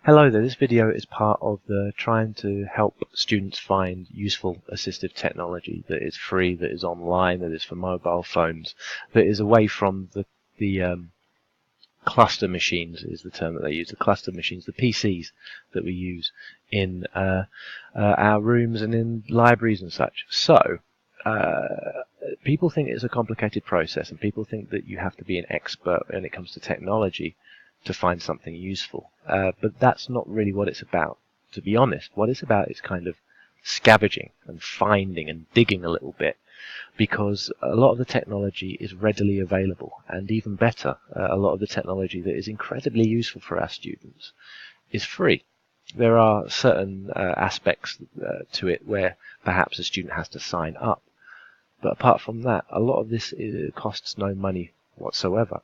Hello there, this video is part of the trying to help students find useful assistive technology that is free, that is online, that is for mobile phones, that is away from the cluster machines is the term that they use, the cluster machines, the PCs that we use in our rooms and in libraries and such. So, people think it's a complicated process, and people think that you have to be an expert when it comes to technology to find something useful. But that's not really what it's about. To be honest, what it's about is kind of scavenging and finding and digging a little bit, because a lot of the technology is readily available, and even better, a lot of the technology that is incredibly useful for our students is free. There are certain aspects to it where perhaps a student has to sign up, but apart from that, a lot of this costs no money whatsoever.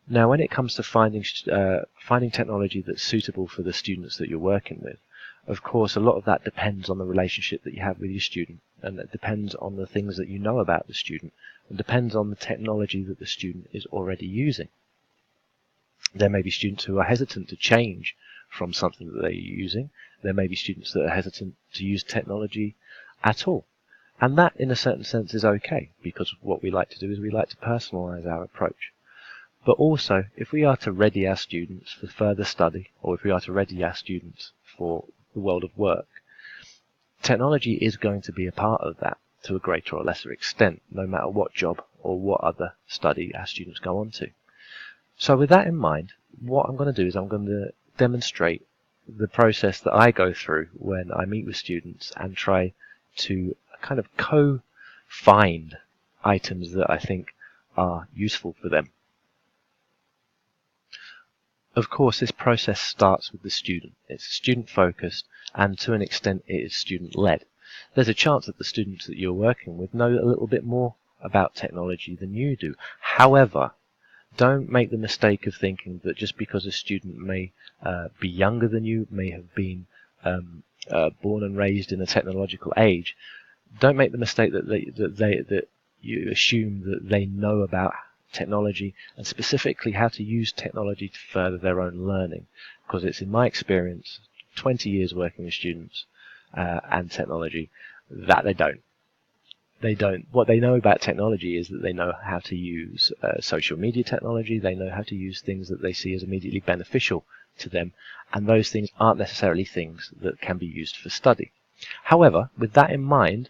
Now, when it comes to finding technology that's suitable for the students that you're working with, of course, a lot of that depends on the relationship that you have with your student, and it depends on the things that you know about the student, and depends on the technology that the student is already using. There may be students who are hesitant to change from something that they're using. There may be students that are hesitant to use technology at all. And that, in a certain sense, is okay, because what we like to do is we like to personalize our approach. But also, if we are to ready our students for further study, or if we are to ready our students for the world of work, technology is going to be a part of that to a greater or lesser extent, no matter what job or what other study our students go on to. So with that in mind, what I'm going to do is I'm going to demonstrate the process that I go through when I meet with students and try to kind of co-find items that I think are useful for them. Of course, this process starts with the student. It's student-focused, and to an extent it is student-led. There's a chance that the students that you're working with know a little bit more about technology than you do. However, don't make the mistake of thinking that just because a student may be younger than you, may have been born and raised in a technological age, don't make the mistake that you assume that they know about technology, and specifically how to use technology to further their own learning, because it's in my experience, 20 years working with students and technology, that they don't. What they know about technology is that they know how to use social media technology, they know how to use things that they see as immediately beneficial to them, and those things aren't necessarily things that can be used for study. However, with that in mind,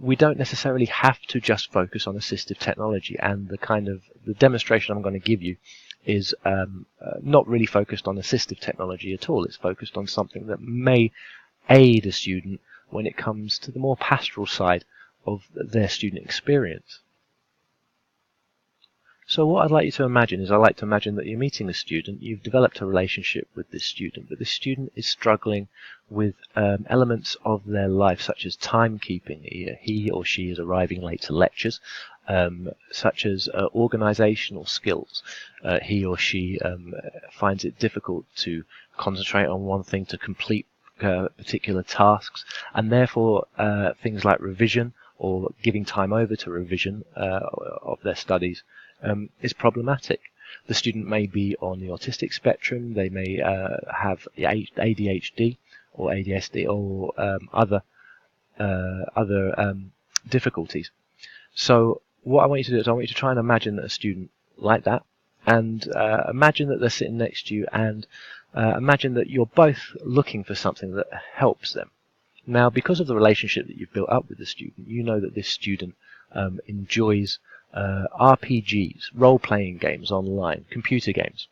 we don't necessarily have to just focus on assistive technology, and the demonstration I'm going to give you is not really focused on assistive technology at all. It's focused on something that may aid a student when it comes to the more pastoral side of their student experience. So what I'd like you to imagine is, I'd like to imagine that you're meeting a student, you've developed a relationship with this student, but this student is struggling with elements of their life, such as timekeeping. He or she is arriving late to lectures, such as organizational skills. He or she finds it difficult to concentrate on one thing, to complete particular tasks, and therefore things like revision or giving time over to revision of their studies is problematic. The student may be on the autistic spectrum, they may have ADHD or ADSD or other difficulties. So what I want you to do is I want you to try and imagine a student like that, and imagine that they're sitting next to you, and imagine that you're both looking for something that helps them. Now, because of the relationship that you've built up with the student, you know that this student enjoys RPGs, role-playing games online, computer games.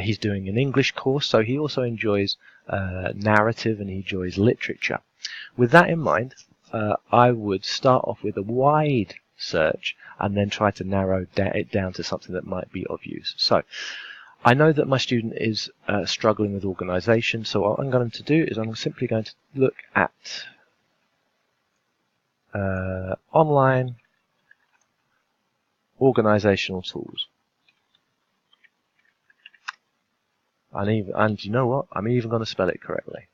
He's doing an English course, so he also enjoys narrative, and he enjoys literature. With that in mind, I would start off with a wide search and then try to narrow it down to something that might be of use. So, I know that my student is struggling with organization, so what I'm going to do is I'm simply going to look at online organizational tools. And you know what? I'm even going to spell it correctly.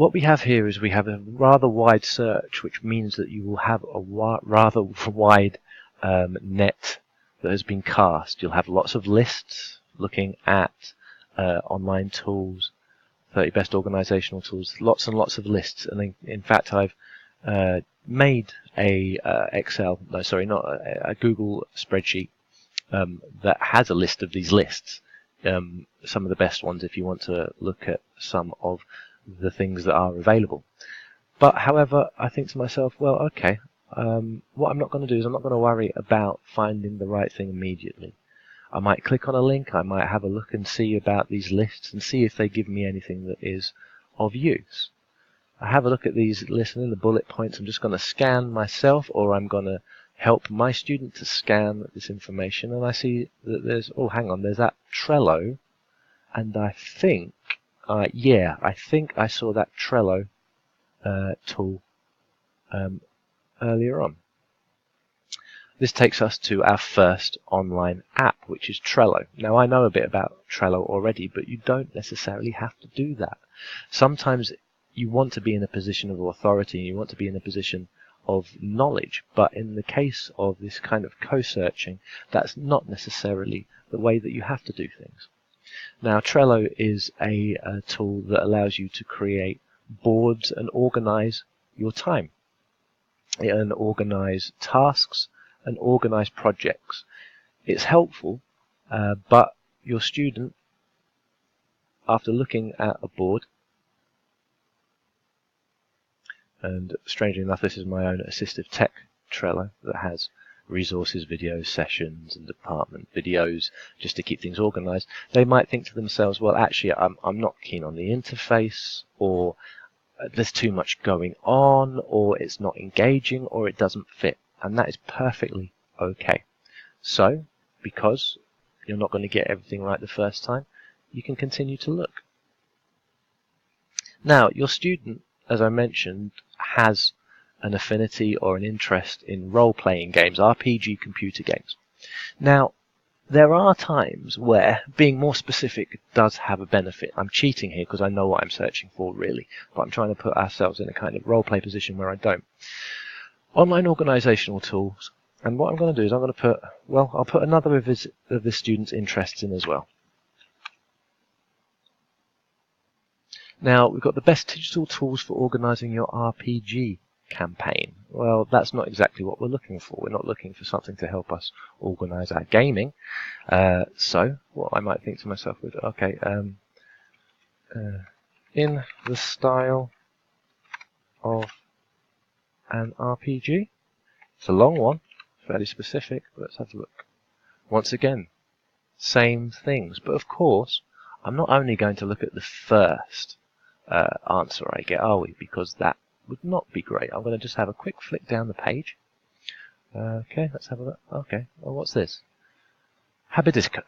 What we have here is we have a rather wide search, which means that you will have a rather wide net that has been cast. You'll have lots of lists looking at online tools, 30 best organizational tools, lots and lots of lists. And in fact, I've made a Google spreadsheet that has a list of these lists. Some of the best ones if you want to look at some of the things that are available. But however, I think to myself, well, okay, what I'm not going to do is I'm not going to worry about finding the right thing immediately. I might click on a link, I might have a look and see about these lists and see if they give me anything that is of use. I have a look at these lists and in the bullet points I'm just going to scan myself, or I'm going to help my student to scan this information, and I see that there's, oh hang on, there's that Trello, and I think I think I saw that Trello tool earlier on. This takes us to our first online app, which is Trello. Now, I know a bit about Trello already, but you don't necessarily have to do that. Sometimes you want to be in a position of authority, and you want to be in a position of knowledge, but in the case of this kind of co-searching, that's not necessarily the way that you have to do things. Now, Trello is a tool that allows you to create boards and organize your time, and organize tasks and organize projects. It's helpful, but your student, after looking at a board, and strangely enough this is my own assistive tech Trello that has resources, videos, sessions and department videos just to keep things organized, they might think to themselves, well actually I'm not keen on the interface, or there's too much going on, or it's not engaging, or it doesn't fit, and that is perfectly okay. So because you're not going to get everything right the first time, you can continue to look. Now your student, as I mentioned, has an affinity or an interest in role-playing games, RPG computer games. Now, there are times where being more specific does have a benefit. I'm cheating here because I know what I'm searching for, really, but I'm trying to put ourselves in a kind of role-play position where I don't. Online organizational tools, and what I'm going to do is I'm going to put, well, I'll put another of the students' interests in as well. Now, we've got the best digital tools for organizing your RPG campaign. Well, that's not exactly what we're looking for. We're not looking for something to help us organize our gaming. So, what I might think to myself is, okay, in the style of an RPG. It's a long one, fairly specific, but let's have a look. Once again, same things. But of course, I'm not only going to look at the first answer I get, are we? Because that would not be great. I'm going to just have a quick flick down the page. Okay, let's have a look. Okay, well, what's this? Habitica.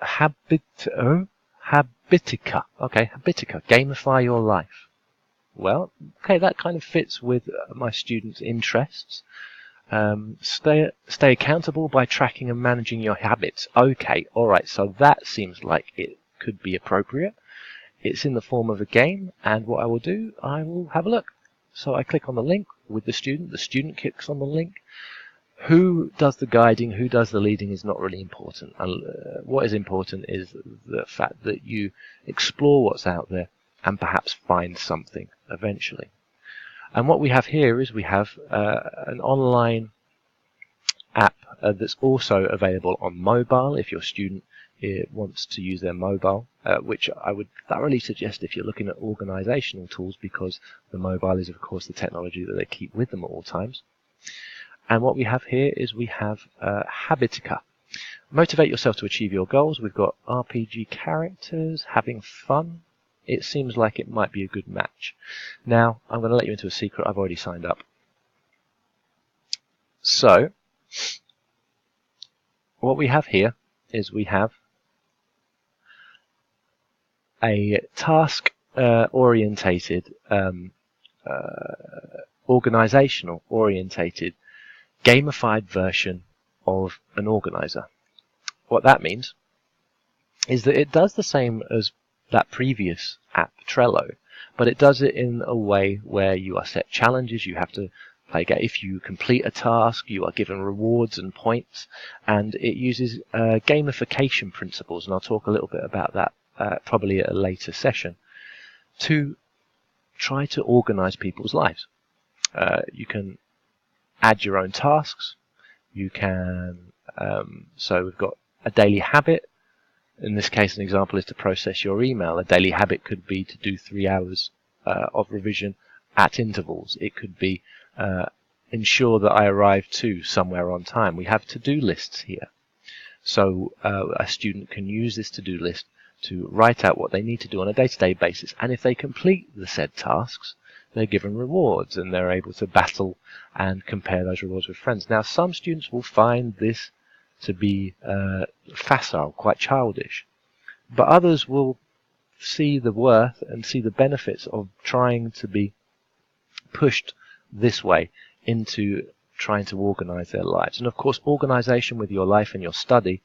Okay, Habitica. Gamify your life. Well, okay, that kind of fits with my students' interests. Stay accountable by tracking and managing your habits. Okay, alright, so that seems like it could be appropriate. It's in the form of a game, and what I will do, I will have a look. So I click on the link with the student clicks on the link. Who does the guiding, who does the leading is not really important. What is important is the fact that you explore what's out there and perhaps find something eventually. And what we have here is we have an online app that's also available on mobile if your student wants to use their mobile, which I would thoroughly suggest if you're looking at organizational tools, because the mobile is of course the technology that they keep with them at all times. And what we have here is we have Habitica. Motivate yourself to achieve your goals. We've got RPG characters, having fun. It seems like it might be a good match. Now, I'm going to let you into a secret. I've already signed up. So, what we have here is we have a task-orientated, organizational-orientated, gamified version of an organizer. What that means is that it does the same as that previous app, Trello, but it does it in a way where you are set challenges. You have to play game. If you complete a task, you are given rewards and points, and it uses gamification principles, and I'll talk a little bit about that probably at a later session, to try to organize people's lives. You can add your own tasks. You can, so we've got a daily habit. In this case, an example is to process your email. A daily habit could be to do 3 hours of revision at intervals. It could be ensure that I arrive to somewhere on time. We have to-do lists here. So a student can use this to-do list to write out what they need to do on a day-to-day basis. And if they complete the said tasks, they're given rewards and they're able to battle and compare those rewards with friends. Now, some students will find this to be facile, quite childish, but others will see the worth and see the benefits of trying to be pushed this way into trying to organize their lives. And of course, organization with your life and your study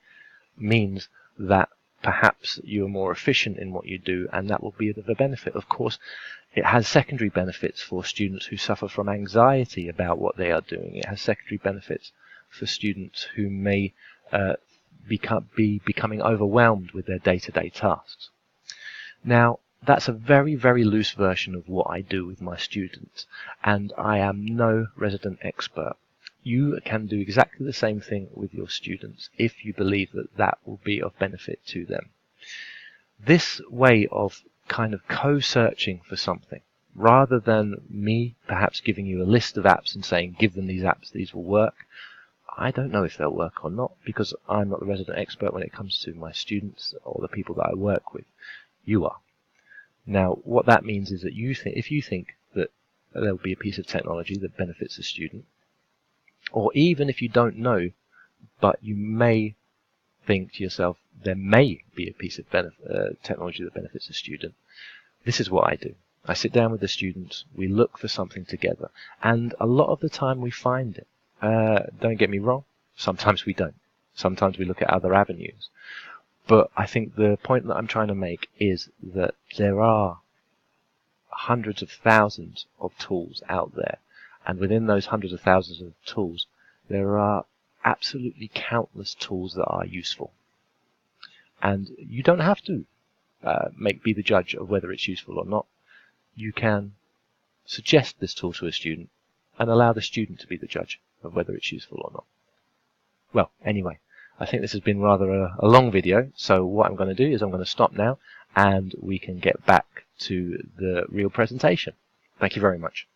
means that perhaps you're more efficient in what you do, and that will be of a benefit. Of course, it has secondary benefits for students who suffer from anxiety about what they are doing. It has secondary benefits for students who may be becoming overwhelmed with their day-to-day tasks. Now, that's a very, very loose version of what I do with my students, and I am no resident expert. You can do exactly the same thing with your students if you believe that that will be of benefit to them. This way of kind of co-searching for something, rather than me perhaps giving you a list of apps and saying, give them these apps, these will work. I don't know if they'll work or not, because I'm not the resident expert when it comes to my students or the people that I work with. You are. Now, what that means is that if you think that there will be a piece of technology that benefits a student, or even if you don't know, but you may think to yourself, there may be a piece of technology that benefits a student, this is what I do. I sit down with the students, we look for something together, and a lot of the time we find it. Don't get me wrong, sometimes we don't. Sometimes we look at other avenues. But I think the point that I'm trying to make is that there are hundreds of thousands of tools out there, and within those hundreds of thousands of tools, there are absolutely countless tools that are useful. And you don't have to be the judge of whether it's useful or not. You can suggest this tool to a student and allow the student to be the judge of whether it's useful or not. Well, anyway, I think this has been rather a long video, so what I'm going to do is I'm going to stop now and we can get back to the real presentation. Thank you very much.